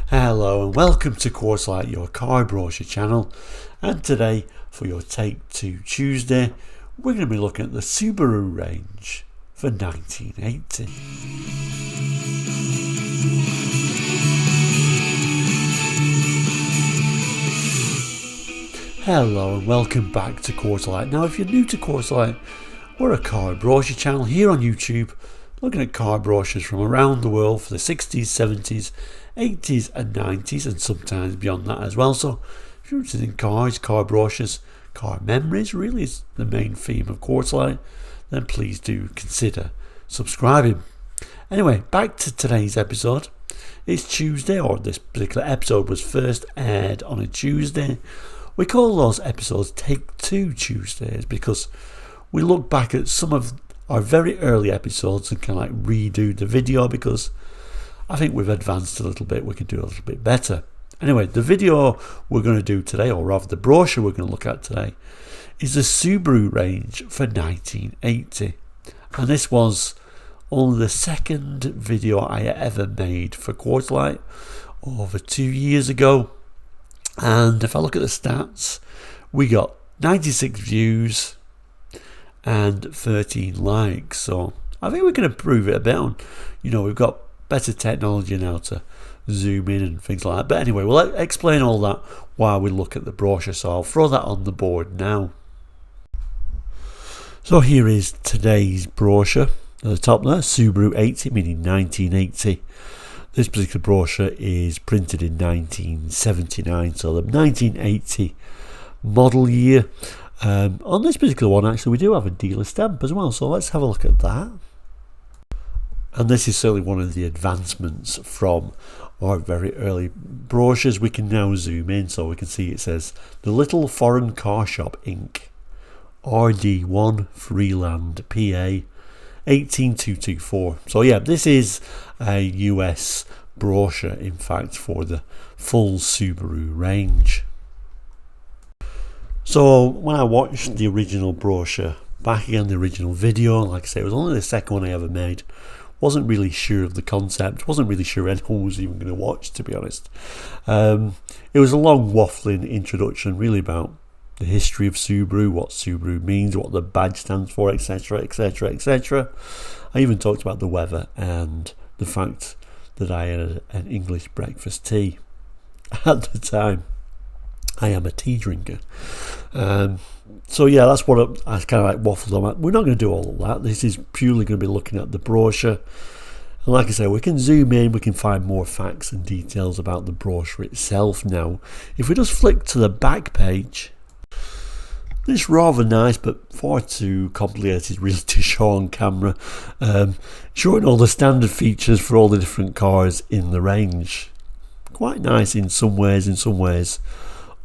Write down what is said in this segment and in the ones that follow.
Hello and welcome to Quartzlight, your car brochure channel, and today for your Take 2 Tuesday we're going to be looking at the Subaru range for 1980. Hello and welcome back to Quartzlight. Now if you're new to Quartzlight, we're a car brochure channel here on YouTube looking at car brochures from around the world for the 60s, 70s, 80s and 90s and sometimes beyond that as well. So if you're interested in cars, car brochures, car memories really is the main theme of Quartzlight, then please do consider subscribing. Anyway, back to today's episode. It's Tuesday, or this particular episode was first aired on a Tuesday. We call those episodes Take 2 Tuesdays because we look back at some of our very early episodes and kind of like redo the video because I think we've advanced a little bit, we can do a little bit better. Anyway, the video we're going to do today, or rather the brochure we're going to look at today, is the Subaru range for 1980. And this was only the second video I ever made for Quartzlight over 2 years ago. And if I look at the stats, we got 96 views and 13 likes, so I think we can improve it a bit on, we've got better technology now to zoom in and things like that. But anyway, we'll explain all that while we look at the brochure, so I'll throw that on the board now. So here is today's brochure. At the top there, Subaru 80, meaning 1980. This particular brochure is printed in 1979, so the 1980 model year. On this particular one, actually, we do have a dealer stamp as well, so let's have a look at that. And this is certainly one of the advancements from our very early brochures. We can now zoom in so we can see it says the Little Foreign Car Shop Inc. RD1 Freeland PA 18224. So yeah, this is a US brochure in fact for the full Subaru range. So when I watched the original brochure back again, the original video, like I say, it was only the second one I ever made. Wasn't really sure of the concept, wasn't really sure anyone was even going to watch, to be honest. It was a long waffling introduction really about the history of Subaru, what Subaru means, what the badge stands for, etc, etc, etc. I even talked about the weather and the fact that I had an English breakfast tea at the time. I am a tea drinker. So yeah, that's what I kind of like waffled on. We're not going to do all of that. This is purely going to be looking at the brochure. And like I say, we can zoom in, we can find more facts and details about the brochure itself now. If we just flick to the back page, it's rather nice but far too complicated really to show on camera. Showing all the standard features for all the different cars in the range. Quite nice in some ways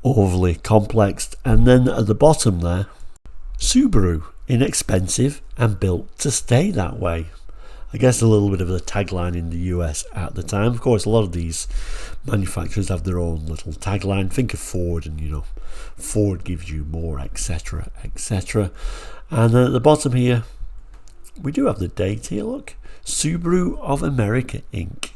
overly complex. And then at the bottom there, Subaru, inexpensive and built to stay that way. I guess a little bit of the tagline in the US at the time. Of course, a lot of these manufacturers have their own little tagline. Think of Ford, and Ford gives you more, etc, etc. And then at the bottom here, we do have the date here. Look, Subaru of America Inc.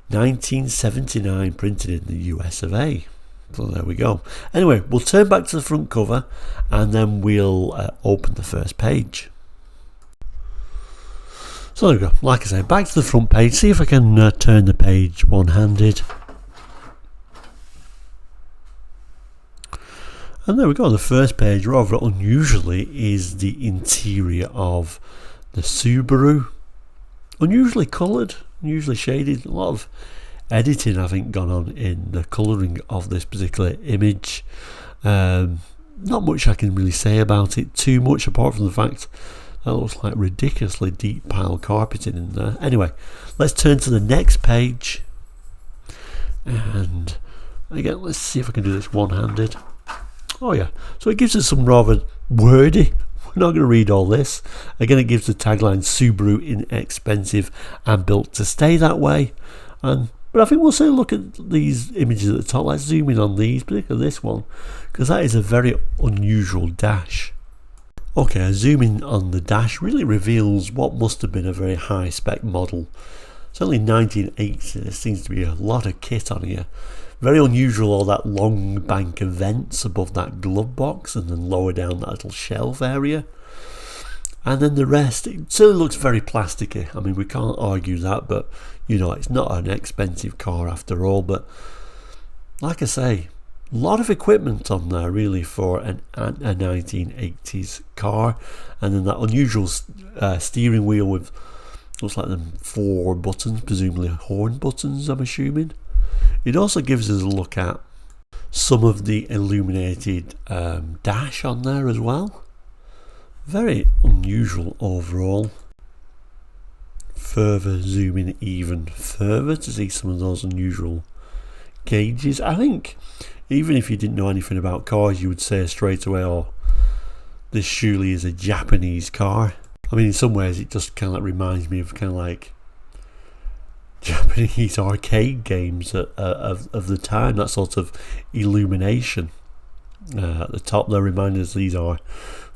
1979, printed in the US of A. So there we go. Anyway, we'll turn back to the front cover and then we'll open the first page. So there we go. Like I say, back to the front page. See if I can turn the page one-handed. And there we go. The first page, rather unusually, is the interior of the Subaru. Unusually coloured, unusually shaded. A lot of editing I think gone on in the colouring of this particular image. Not much I can really say about it too much, apart from the fact that looks like ridiculously deep pile carpeting in there. Anyway, let's turn to the next page, and again let's see if I can do this one-handed. Oh yeah, so it gives us some rather wordy. We're not going to read all this. Again, it gives the tagline Subaru, inexpensive and built to stay that way. But I think we'll say look at these images at the top. Let's zoom in on these, particularly this one, because that is a very unusual dash. Okay, a zoom in on the dash really reveals what must have been a very high spec model Certainly 1980, there seems to be a lot of kit on here. Very unusual, all that long bank of vents above that glove box and then lower down that little shelf area. And then the rest, it certainly looks very plasticky. I mean, we can't argue that, but you know, it's not an expensive car after all. But like I say, a lot of equipment on there really for a 1980s car. And then that unusual steering wheel with, looks like them 4 buttons, presumably horn buttons, I'm assuming. It also gives us a look at some of the illuminated dash on there as well. Very unusual overall. Further zooming even further to see some of those unusual gauges. I think even if you didn't know anything about cars, you would say straight away, oh, this surely is a Japanese car. I mean, in some ways it just kind of like reminds me of kind of like Japanese arcade games of the time, that sort of illumination. At the top there remind us these are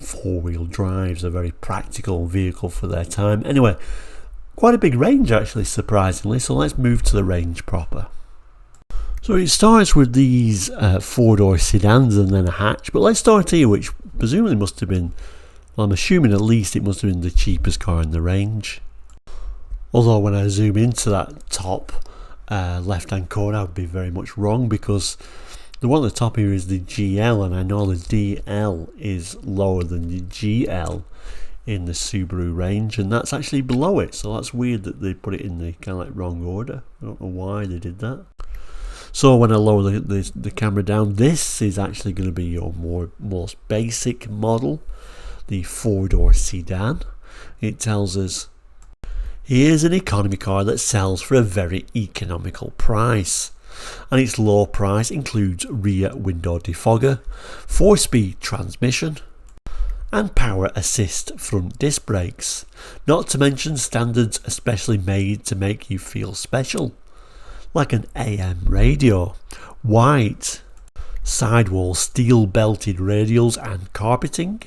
4-wheel drives, a very practical vehicle for their time. Anyway, quite a big range actually, surprisingly, so let's move to the range proper. So it starts with these 4-door sedans and then a hatch, but let's start here, which presumably must have been, well, I'm assuming at least it must have been the cheapest car in the range. Although when I zoom into that top left hand corner, I would be very much wrong, because the one at the top here is the GL, and I know the DL is lower than the GL in the Subaru range, and that's actually below it, so that's weird that they put it in the kind of like wrong order. I don't know why they did that. So when I lower the camera down, this is actually going to be your most basic model, the 4-door sedan. It tells us, here's an economy car that sells for a very economical price. And its low price includes rear window defogger, 4-speed transmission, and power assist front disc brakes, not to mention standards especially made to make you feel special, like an AM radio, white, sidewall steel belted radials and carpeting.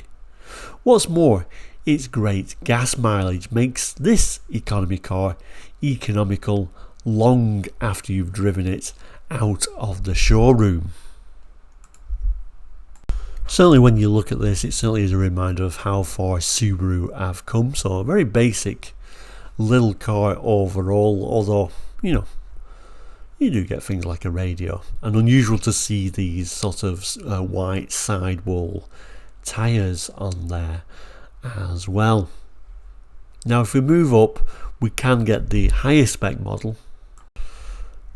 What's more, its great gas mileage makes this economy car economical long after you've driven it out of the showroom. Certainly when you look at this, it certainly is a reminder of how far Subaru have come. So a very basic little car overall, although, you know, you do get things like a radio. And unusual to see these sort of white sidewall tyres on there as well. Now if we move up, we can get the higher spec model,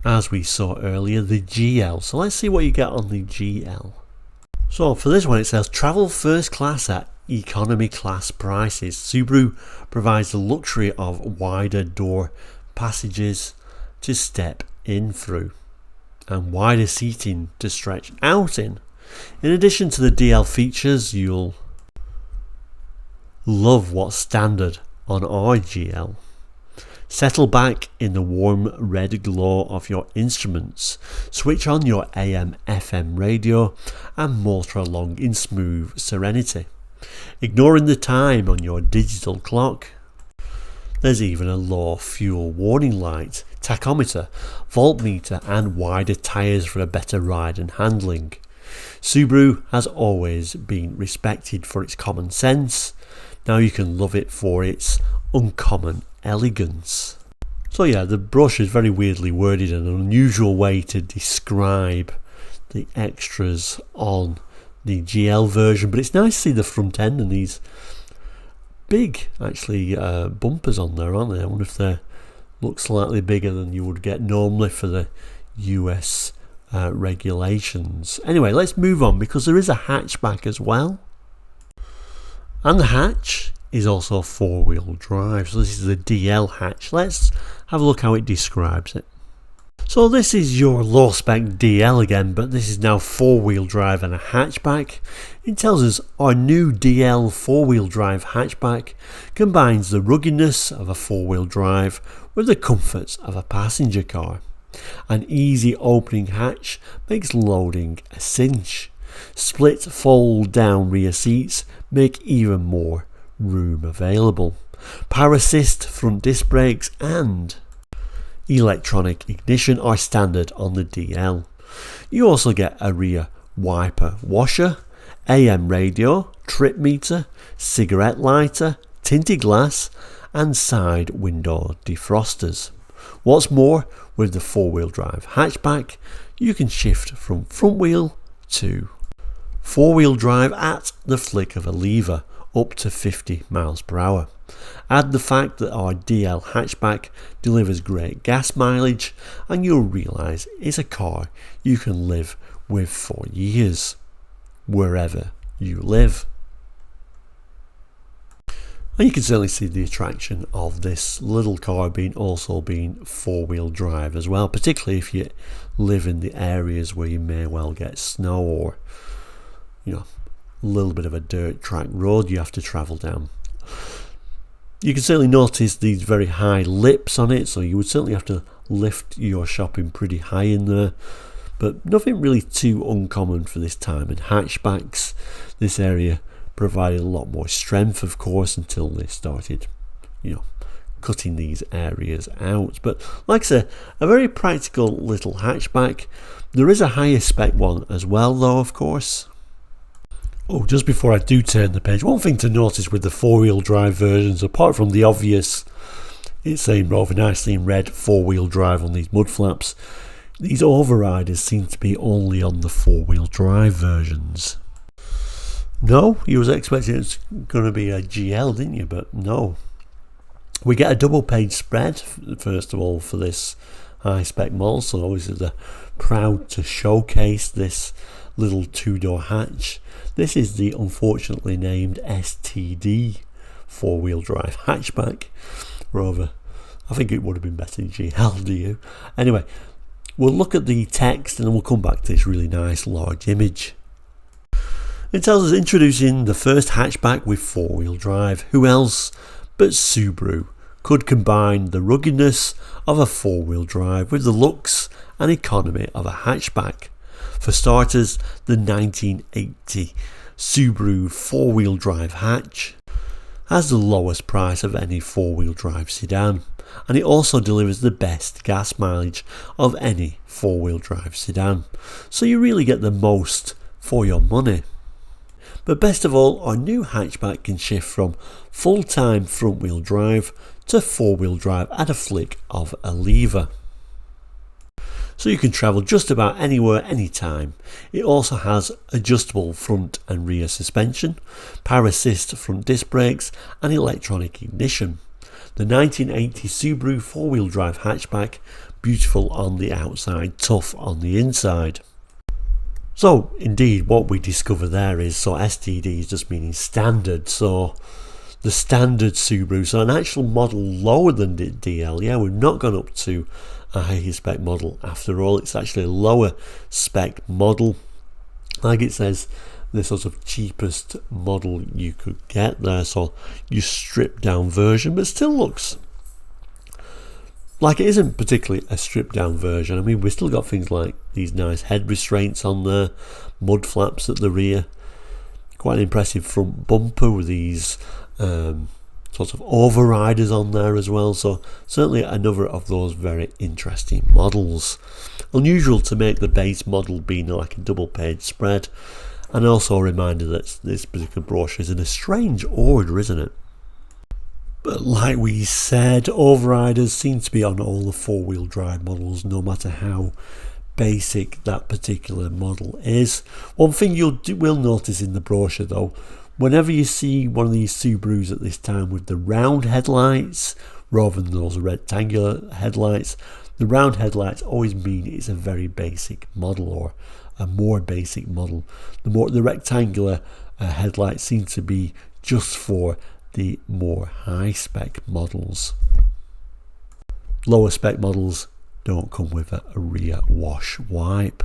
as we saw earlier, the GL. So let's see what you get on the GL. So for this one it says travel first class at economy class prices. Subaru provides the luxury of wider door passages to step in through and wider seating to stretch out in. In addition to the DL features, you'll love what's standard on our GL. Settle back in the warm red glow of your instruments, switch on your AM FM radio and motor along in smooth serenity, ignoring the time on your digital clock. There's even a low fuel warning light, tachometer, voltmeter and wider tyres for a better ride and handling. Subaru has always been respected for its common sense. Now you can love it for its uncommon elegance. So yeah, the brochure is very weirdly worded and an unusual way to describe the extras on the GL version, but it's nice to see the front end and these big actually bumpers on there, aren't they? I wonder if they look slightly bigger than you would get normally for the US regulations. Anyway, let's move on because there is a hatchback as well, and the hatch is also 4-wheel drive. So this is the DL hatch. Let's have a look how it describes it. So this is your low spec DL again, but this is now 4-wheel drive and a hatchback. It tells us our new DL 4-wheel drive hatchback combines the ruggedness of a 4-wheel drive with the comforts of a passenger car. An easy opening hatch makes loading a cinch. Split fold down rear seats make even more room available. Power assist front disc brakes and electronic ignition are standard on the DL. You also get a rear wiper washer, AM radio, trip meter, cigarette lighter, tinted glass and side window defrosters. What's more, with the four-wheel drive hatchback, you can shift from front wheel to four-wheel drive at the flick of a lever, up to 50 miles per hour. Add the fact that our DL hatchback delivers great gas mileage and you'll realise it's a car you can live with for years, wherever you live. And you can certainly see the attraction of this little car also being four-wheel drive as well, particularly if you live in the areas where you may well get snow or, you know, a little bit of a dirt track road you have to travel down. You can certainly notice these very high lips on it, so you would certainly have to lift your shopping pretty high in there, but nothing really too uncommon for this time. And hatchbacks, this area provided a lot more strength, of course, until they started, you know, cutting these areas out. But like I said, a very practical little hatchback. There is a higher spec one as well, though, of course. Oh, just before I do turn the page, one thing to notice with the four-wheel drive versions, apart from the obvious, it's saying rather nicely in red, four-wheel drive on these mud flaps, these overriders seem to be only on the four-wheel drive versions. No, you was expecting it's going to be a GL, didn't you? But no. We get a double page spread, first of all, for this high-spec model, so obviously they're proud to showcase this little two-door hatch. This is the unfortunately named STD four-wheel drive hatchback. Rather, I think it would have been better in GL, do you? Anyway, we'll look at the text and then we'll come back to this really nice large image. It tells us introducing the first hatchback with four-wheel drive. Who else but Subaru could combine the ruggedness of a four-wheel drive with the looks and economy of a hatchback? For starters, the 1980 Subaru four-wheel drive hatch has the lowest price of any four-wheel drive sedan, and it also delivers the best gas mileage of any four-wheel drive sedan, so you really get the most for your money. But best of all, our new hatchback can shift from full-time front-wheel drive to four-wheel drive at a flick of a lever. So you can travel just about anywhere, anytime. It also has adjustable front and rear suspension, power assist front disc brakes and electronic ignition. The 1980 Subaru four-wheel drive hatchback, beautiful on the outside, tough on the inside. So indeed what we discover there is, so STD is just meaning standard, so the standard Subaru, so an actual model lower than the DL. Yeah, we've not gone up to a higher spec model after all, it's actually a lower spec model. Like it says, the sort of cheapest model you could get there, so your stripped down version, but still looks like it isn't particularly a stripped down version. I mean, we've still got things like these nice head restraints on there, mud flaps at the rear, quite an impressive front bumper with these sort of overriders on there as well, so certainly another of those very interesting models. Unusual to make the base model being like a double page spread, and also a reminder that this particular brochure is in a strange order, isn't it? But like we said, overriders seem to be on all the four-wheel drive models, no matter how basic that particular model is. One thing you will notice in the brochure though, whenever you see one of these Subarus at this time with the round headlights rather than those rectangular headlights, the round headlights always mean it's a very basic model or a more basic model. The rectangular headlights seem to be just for the more high spec models. Lower spec models don't come with a rear wash wipe.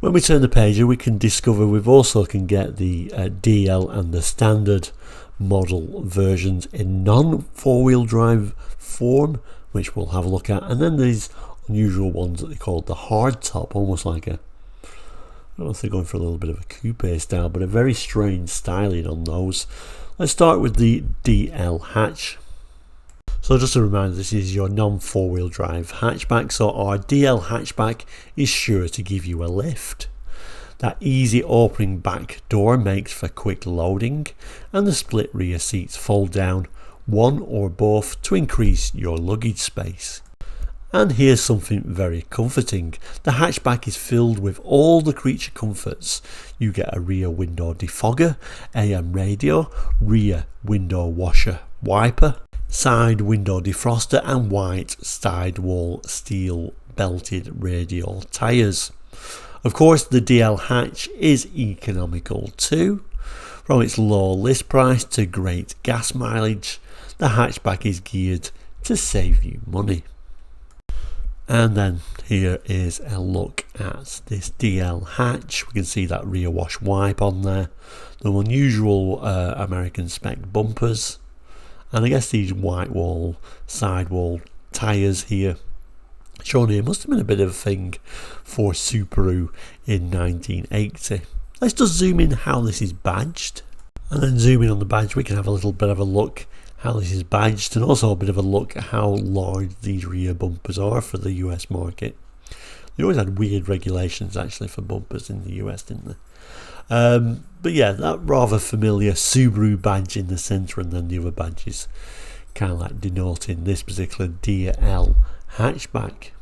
When we turn the page, we can discover we've also can get the DL and the standard model versions in non four-wheel drive form, which we'll have a look at, and then these unusual ones that they call the hardtop, almost like a, I don't know if they're going for a little bit of a coupe style, but a very strange styling on those. Let's start with the DL hatch. So just a reminder, this is your non-4-wheel drive hatchback, so our DL hatchback is sure to give you a lift. That easy opening back door makes for quick loading, and the split rear seats fold down, one or both, to increase your luggage space. And here's something very comforting. The hatchback is filled with all the creature comforts. You get a rear window defogger, AM radio, rear window washer wiper, side window defroster, and white sidewall steel belted radial tyres. Of course, the DL hatch is economical too. From its low list price to great gas mileage, the hatchback is geared to save you money. And then here is a look at this DL hatch. We can see that rear wash wipe on there, the unusual American spec bumpers, and I guess these white wall sidewall tyres here. Shown here must have been a bit of a thing for Subaru in 1980. Let's just zoom in how this is badged, and then zoom in on the badge. We can have a little bit of a look how this is badged, and also a bit of a look at how large these rear bumpers are for the US market. They always had weird regulations actually for bumpers in the US, didn't they? But yeah, that rather familiar Subaru badge in the centre, and then the other badges kind of like denoting this particular DL hatchback.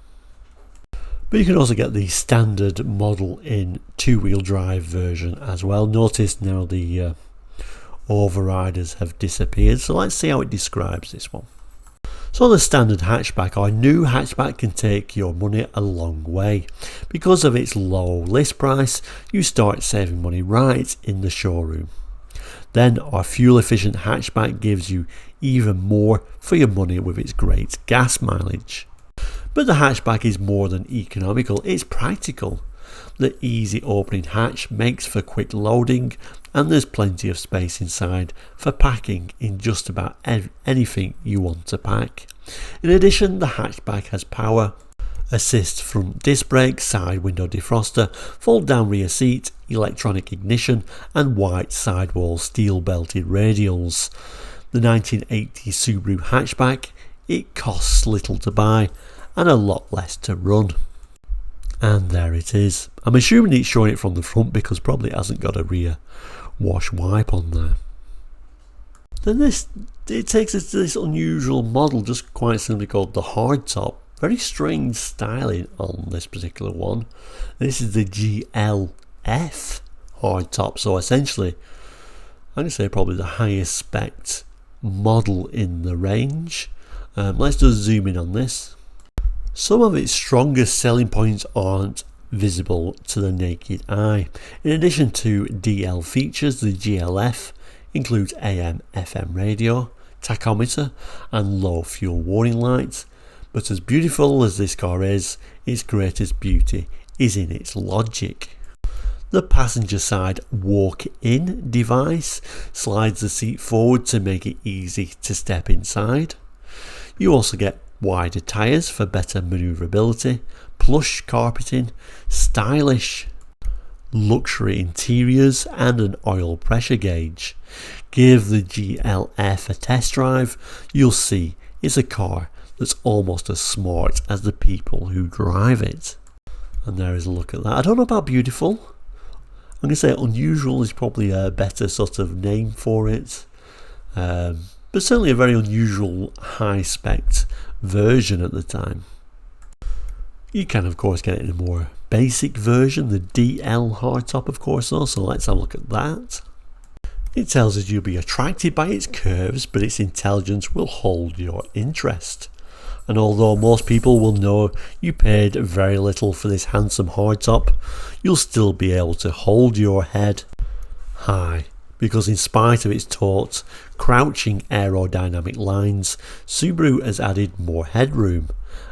But you can also get the standard model in 2-wheel drive version as well. Notice now the overriders have disappeared, so let's see how it describes this one. So the standard hatchback, our new hatchback, can take your money a long way. Because of its low list price, you start saving money right in the showroom. Then our fuel efficient hatchback gives you even more for your money with its great gas mileage. But the hatchback is more than economical, it's practical. The easy opening hatch makes for quick loading, and there's plenty of space inside for packing in just about anything you want to pack. In addition, the hatchback has power assist front disc brakes, side window defroster, fold down rear seat, electronic ignition, and white sidewall steel belted radials. The 1980 Subaru hatchback, it costs little to buy and a lot less to run. And there it is. I'm assuming it's showing it from the front because probably it hasn't got a rear wash wipe on there. Then it takes us to this unusual model, just quite simply called the Hardtop. Very strange styling on this particular one. This is the GLF Hardtop, so essentially I'm going to say probably the highest spec model in the range. Let's just zoom in on this. Some of its strongest selling points aren't visible to the naked eye. In addition to DL features, the GLF includes AM/FM radio, tachometer, and low fuel warning lights. But as beautiful as this car is, its greatest beauty is in its logic. The passenger side walk-in device slides the seat forward to make it easy to step inside. You also get wider tyres for better manoeuvrability, plush carpeting, stylish luxury interiors, and an oil pressure gauge. Give the GLF a test drive, you'll see it's a car that's almost as smart as the people who drive it. And there is a look at that. I don't know about beautiful. I'm going to say unusual is probably a better sort of name for it. But certainly a very unusual high spec version at the time. You can of course get it in a more basic version, the DL hardtop of course though, so let's have a look at that. It tells us you'll be attracted by its curves, but its intelligence will hold your interest. And although most people will know you paid very little for this handsome hardtop, you'll still be able to hold your head high, because in spite of its taut, crouching aerodynamic lines, Subaru has added more headroom,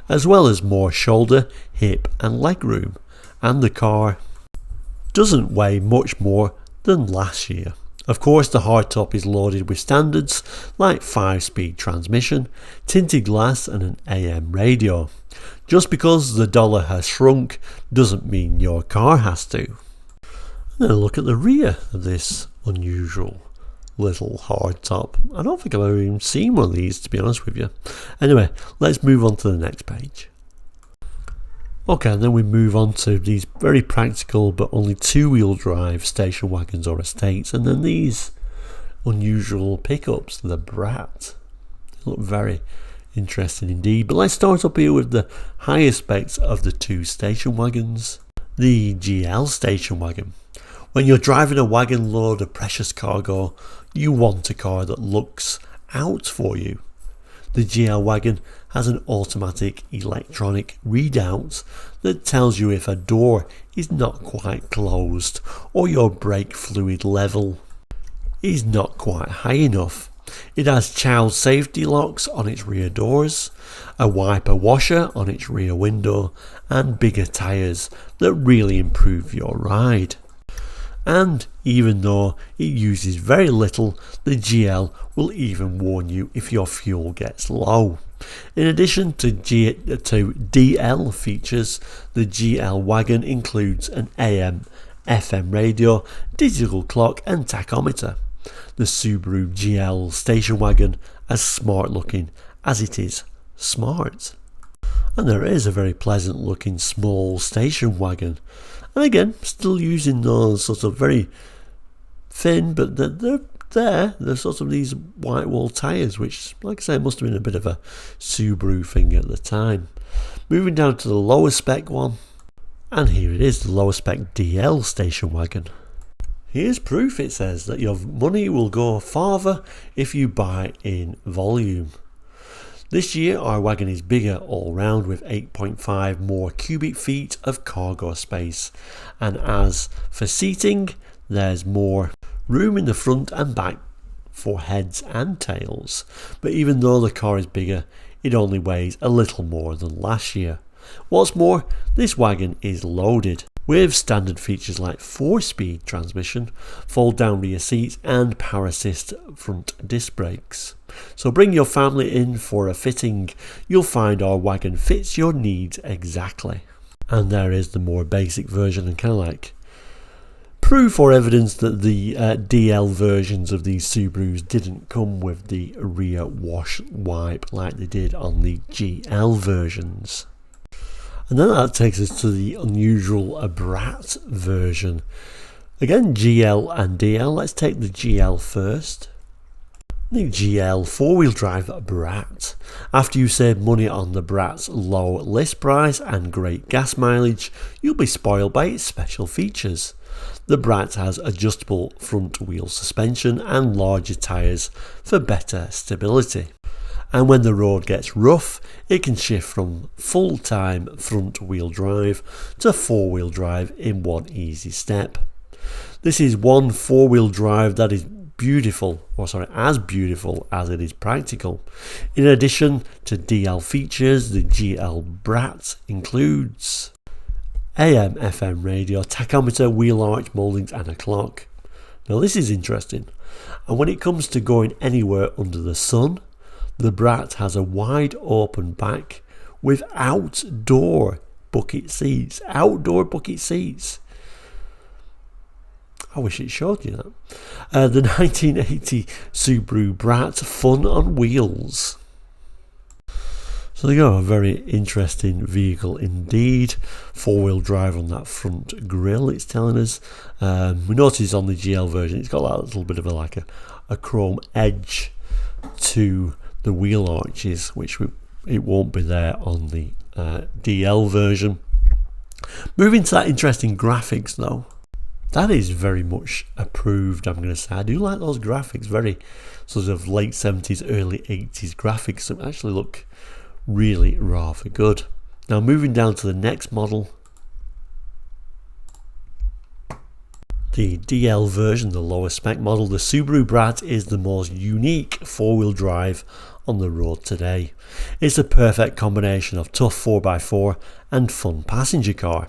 as well as more shoulder, hip and leg room, and the car doesn't weigh much more than last year. Of course, the hardtop is loaded with standards like 5-speed transmission, tinted glass and an AM radio. Just because the dollar has shrunk doesn't mean your car has to. And then look at the rear of this unusual little hardtop. I don't think I've ever even seen one of these, to be honest with you. Anyway, let's move on to the next page. Okay, and then we move on to these very practical but only two-wheel drive station wagons or estates, and then these unusual pickups, the Brat. They look very interesting indeed. But let's start up here with the highest specs of the two station wagons. The GL station wagon. When you're driving a wagon load of precious cargo, you want a car that looks out for you. The GL wagon has an automatic electronic readout that tells you if a door is not quite closed or your brake fluid level is not quite high enough. It has child safety locks on its rear doors, a wiper washer on its rear window, and bigger tyres that really improve your ride. And even though it uses very little, the GL will even warn you if your fuel gets low. In addition to DL features, the GL wagon includes an AM, FM radio, digital clock and tachometer. The Subaru GL station wagon as smart looking as it is smart. And there is a very pleasant looking small station wagon. And again, still using those sort of very thin, but they're sort of these white wall tyres, which, like I say, must have been a bit of a Subaru thing at the time. Moving down to the lower spec one, and here it is, the lower spec DL station wagon. Here's proof, it says, that your money will go farther if you buy in volume. This year our wagon is bigger all round with 8.5 more cubic feet of cargo space, and as for seating, there's more room in the front and back for heads and tails. But even though the car is bigger, it only weighs a little more than last year. What's more, this wagon is loaded with standard features like 4-speed transmission, fold down rear seats and power assist front disc brakes. So bring your family in for a fitting, you'll find our wagon fits your needs exactly. And there is the more basic version, and kind of like proof or evidence that the DL versions of these Subarus didn't come with the rear wash wipe like they did on the GL versions. And then that takes us to the unusual Brat version. Again, GL and DL. Let's take the GL first. The GL 4-wheel drive Brat. After you save money on the Brat's low list price and great gas mileage, you'll be spoiled by its special features. The Brat has adjustable front wheel suspension and larger tyres for better stability. And when the road gets rough, it can shift from full-time front-wheel drive to 4-wheel drive in one easy step. This is one 4-wheel drive that is as beautiful as it is practical. In addition to DL features, the GL Brat includes AM, FM radio, tachometer, wheel arch mouldings and a clock. Now this is interesting. And when it comes to going anywhere under the sun, the Brat has a wide open back with outdoor bucket seats. Outdoor bucket seats. I wish it showed you that. The 1980 Subaru Brat Fun on Wheels. So there you go, a very interesting vehicle indeed. 4-wheel drive on that front grille, it's telling us. We notice on the GL version it's got that little bit of a chrome edge to the wheel arches, which it won't be there on the DL version. Moving to that interesting graphics though, that is very much approved, I'm going to say. I do like those graphics, very sort of late 70s, early 80s graphics that actually look really rather good. Now moving down to the next model, the DL version, the lower spec model, the Subaru Brat is the most unique 4-wheel drive on the road today. It's a perfect combination of tough 4x4 and fun passenger car.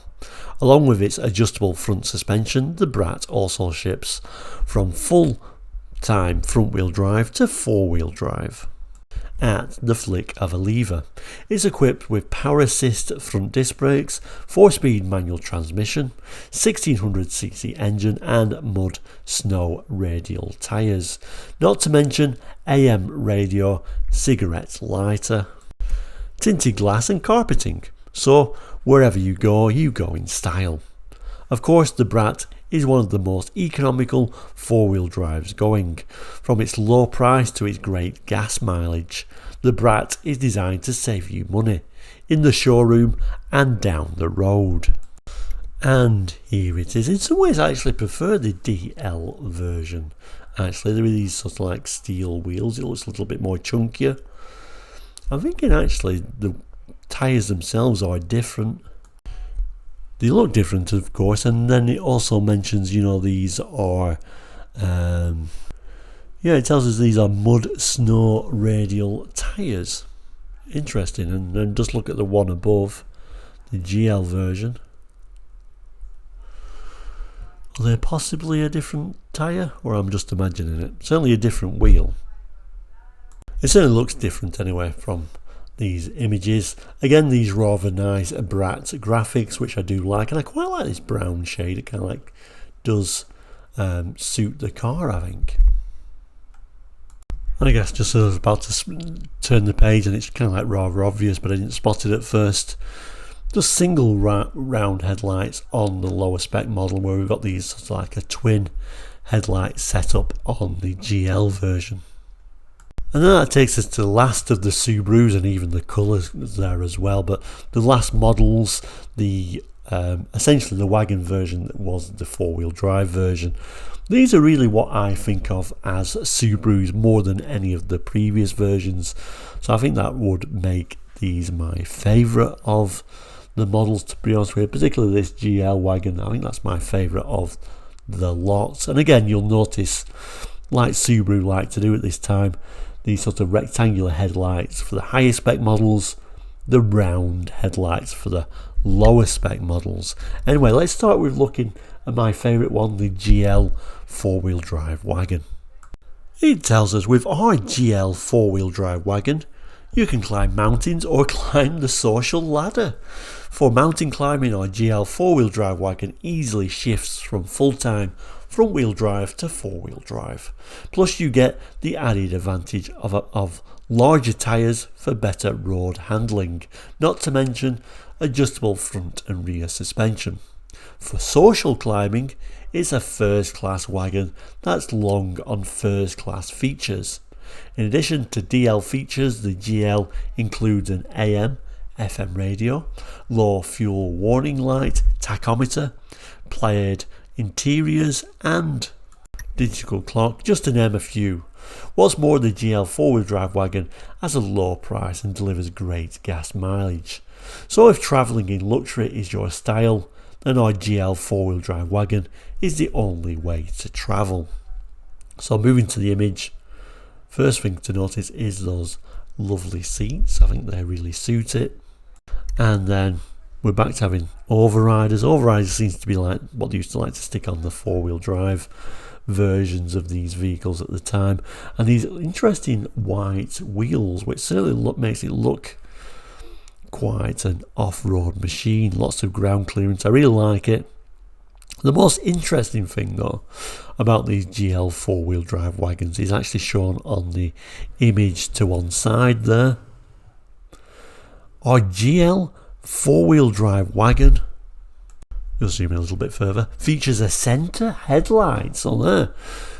Along with its adjustable front suspension, the Brat also ships from full-time front-wheel drive to 4-wheel drive. at the flick of a lever. It's equipped with power assist front disc brakes, 4-speed manual transmission, 1600cc engine and mud snow radial tyres. Not to mention AM radio, cigarette lighter, tinted glass and carpeting. So wherever you go in style. Of course, the Brat is one of the most economical four-wheel drives going. From its low price to its great gas mileage, the Brat is designed to save you money in the showroom and down the road. And here it is. In some ways I actually prefer the DL version. Actually, there are these sort of like steel wheels. It looks a little bit more chunkier. I'm thinking actually the tyres themselves are different. They look different, of course, and then it also mentions, these are, it tells us these are mud snow radial tyres. Interesting, and then just look at the one above, the GL version. Are they possibly a different tyre, or I'm just imagining it? Certainly a different wheel. It certainly looks different anyway from these images. Again, these rather nice Brat graphics, which I do like, and I quite like this brown shade. It kind of like does suit the car, I think. And I guess just as I was about to turn the page, and it's kind of like rather obvious, but I didn't spot it at first. Just single round headlights on the lower spec model, where we've got these sort of like a twin headlight setup on the GL version. And then that takes us to the last of the Subarus, and even the colours there as well. But the last models, the essentially the wagon version that was the four-wheel drive version. These are really what I think of as Subarus more than any of the previous versions. So I think that would make these my favourite of the models, to be honest with you. Particularly this GL wagon. I think that's my favourite of the lot. And again, you'll notice, like Subaru like to do at this time, these sort of rectangular headlights for the higher spec models, the round headlights for the lower spec models. Anyway, let's start with looking at my favourite one, the GL four-wheel drive wagon. It tells us with our GL four-wheel drive wagon, you can climb mountains or climb the social ladder. For mountain climbing, our GL four-wheel drive wagon easily shifts from full-time front-wheel drive to four-wheel drive. Plus you get the added advantage of larger tyres for better road handling, not to mention adjustable front and rear suspension. For social climbing, it's a first-class wagon that's long on first-class features. In addition to DL features, the GL includes an AM, FM radio, low fuel warning light, tachometer, played interiors and digital clock, just to name a few. What's more, the GL four-wheel drive wagon has a low price and delivers great gas mileage. So if travelling in luxury is your style, then our GL four-wheel drive wagon is the only way to travel. So moving to the image, first thing to notice is those lovely seats. I think they really suit it. And then we're back to having overriders. Overriders seems to be like what they used to like to stick on the four-wheel drive versions of these vehicles at the time. And these interesting white wheels, which certainly makes it look quite an off-road machine. Lots of ground clearance. I really like it. The most interesting thing though about these GL four-wheel drive wagons is actually shown on the image to one side there. Our GL four-wheel drive wagon, you'll zoom in a little bit further, features a centre headlight. So there,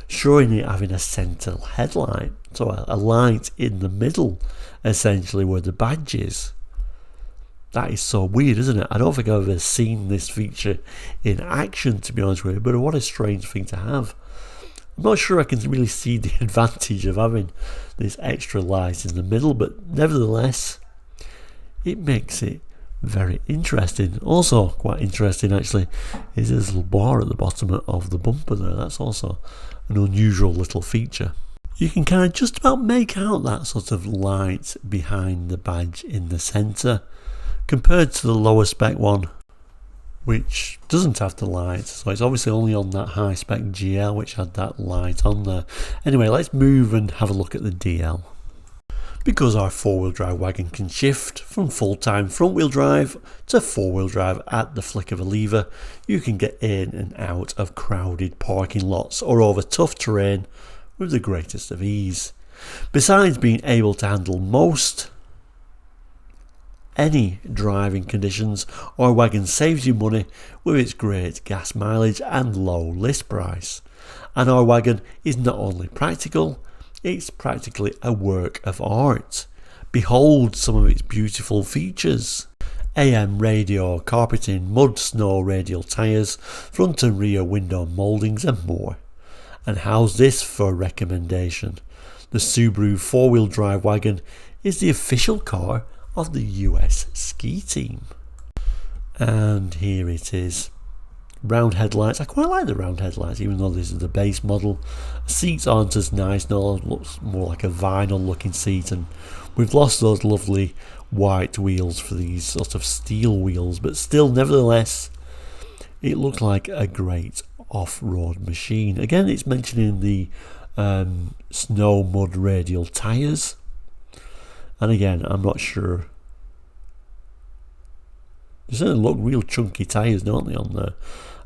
showing it having a centre headlight. So a light in the middle, essentially where the badge is. That is so weird, isn't it? I don't think I've ever seen this feature in action, to be honest with you, but what a strange thing to have. I'm not sure I can really see the advantage of having this extra light in the middle, but nevertheless, it makes it very interesting. Also quite interesting actually is this little bar at the bottom of the bumper there. That's also an unusual little feature. You can kind of just about make out that sort of light behind the badge in the centre, compared to the lower spec one, which doesn't have the light. So it's obviously only on that high spec GL which had that light on there. Anyway, let's move and have a look at the DL. Because our four-wheel drive wagon can shift from full-time front-wheel drive to four-wheel drive at the flick of a lever, you can get in and out of crowded parking lots or over tough terrain with the greatest of ease. Besides being able to handle most any driving conditions, our wagon saves you money with its great gas mileage and low list price. And our wagon is not only practical, it's practically a work of art. Behold some of its beautiful features. AM radio, carpeting, mud snow radial tyres, front and rear window mouldings and more. And how's this for a recommendation? The Subaru 4-wheel drive wagon is the official car of the US ski team. And here it is. Round headlights. I quite like the round headlights, even though this is the base model. Seats aren't as nice, no, it looks more like a vinyl looking seat, and we've lost those lovely white wheels for these sort of steel wheels, but still, nevertheless, it looks like a great off-road machine. Again, it's mentioning the snow mud radial tyres, and again, I'm not sure. They certainly look real chunky tyres, don't they, on there,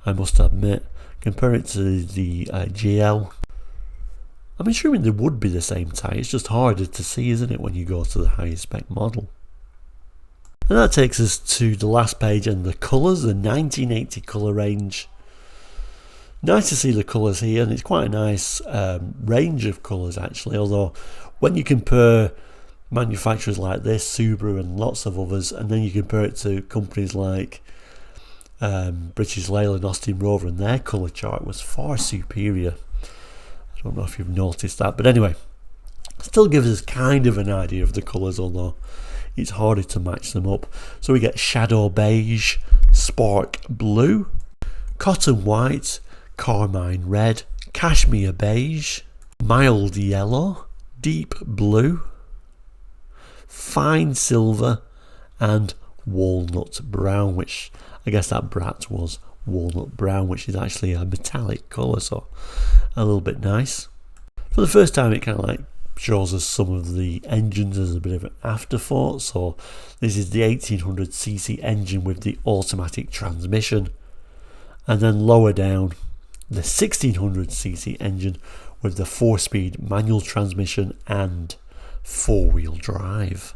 I must admit. Compare it to the GL. I'm assuming they would be the same tyre, it's just harder to see, isn't it, when you go to the higher spec model. And that takes us to the last page and the colours, the 1980 colour range. Nice to see the colours here, and it's quite a nice range of colours actually, although when you compare manufacturers like this, Subaru and lots of others, and then you compare it to companies like British Leyland, Austin Rover, and their colour chart was far superior. I don't know if you've noticed that, but anyway, still gives us kind of an idea of the colours, although it's harder to match them up. So we get shadow beige, spark blue, cotton white, carmine red, cashmere beige, mild yellow, deep blue, fine silver, and walnut brown, which I guess that Brat was walnut brown, which is actually a metallic colour, so a little bit nice. For the first time, it kind of like shows us some of the engines as a bit of an afterthought. So this is the 1800cc engine with the automatic transmission, and then lower down the 1600cc engine with the 4-speed manual transmission and 4-wheel drive.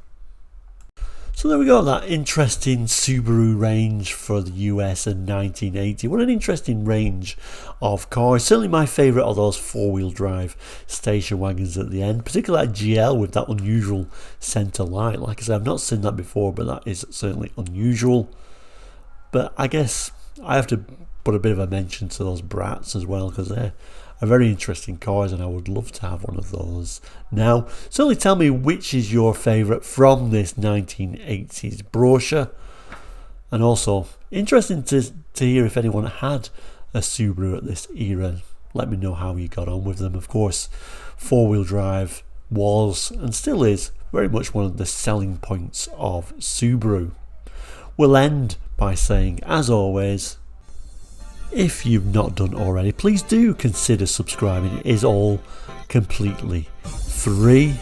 So there we go, that interesting Subaru range for the US in 1980. What an interesting range of cars. Certainly my favourite are those 4-wheel drive station wagons at the end, particularly that GL with that unusual centre light. Like I said, I've not seen that before, but that is certainly unusual. But I guess I have to put a bit of a mention to those Brats as well, because they're very interesting cars and I would love to have one of those. Now, certainly tell me which is your favourite from this 1980s brochure, and also interesting to hear if anyone had a Subaru at this era. Let me know how you got on with them. Of course, 4-wheel drive was and still is very much one of the selling points of Subaru. We'll end by saying, as always, if you've not done already, please do consider subscribing. It is all completely free.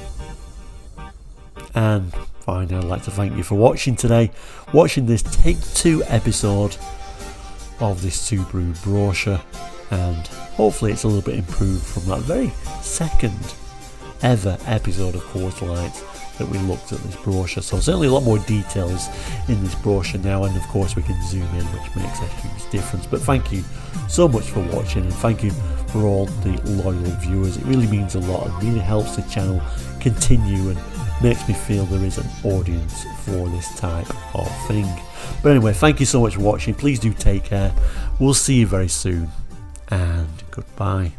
And finally, I'd like to thank you for watching today, watching this Take 2 episode of this Subaru brochure, and hopefully it's a little bit improved from that very second ever episode of Quarter Light that we looked at this brochure. So certainly a lot more details in this brochure now, and of course we can zoom in, which makes a huge difference. But thank you so much for watching, and thank you for all the loyal viewers. It really means a lot and really helps the channel continue and makes me feel there is an audience for this type of thing. But anyway, thank you so much for watching. Please do take care. We'll see you very soon, and goodbye.